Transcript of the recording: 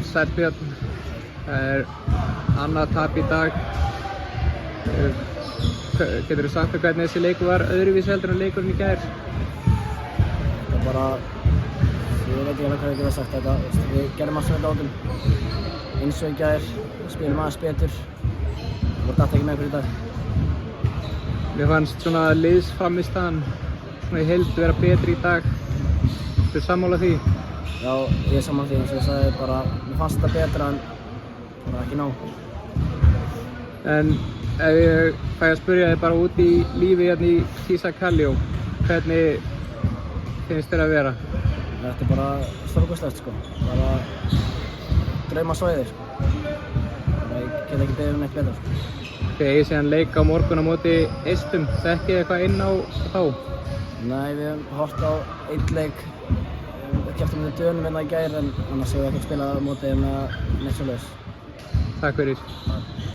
Sæll Björn, það annað tap í dag. Geturðu sagt mér hvernig þessi leikur var öðruvísi heldur en leikurinn í gær? Það er bara, ég veit ekki alveg hvað ég geta sagt þetta. Við gerðum allt sem við gátum eins og í gær, spilum aðeins betur og datt ekki með fyrir í dag. Mér fannst svona liðsframmistaðan svona í heild vera betri í dag. Ertu sammála því? Já, ég er sammála því, eins og ég sagði bara, mér fannst þetta betra en bara ekki nóg. En ef ég fæ að spyrja þig bara út í lífi hérna í Kísakaljó, hvernig finnst þér að vera? Þetta er bara stórkostlegt sko, bara draumasvæði sko. Ég get ekki beðið neitt betra sko. Þið eigið síðan leik á morgun á móti Eistum, þekkið þið eitthvað inn á þá? Nei, við höfum hort á einn leik, við keptum með Dönum hérna í gær en annars hefur við ekkert spilað á móti neitt svoleiðis. Takk fyrir.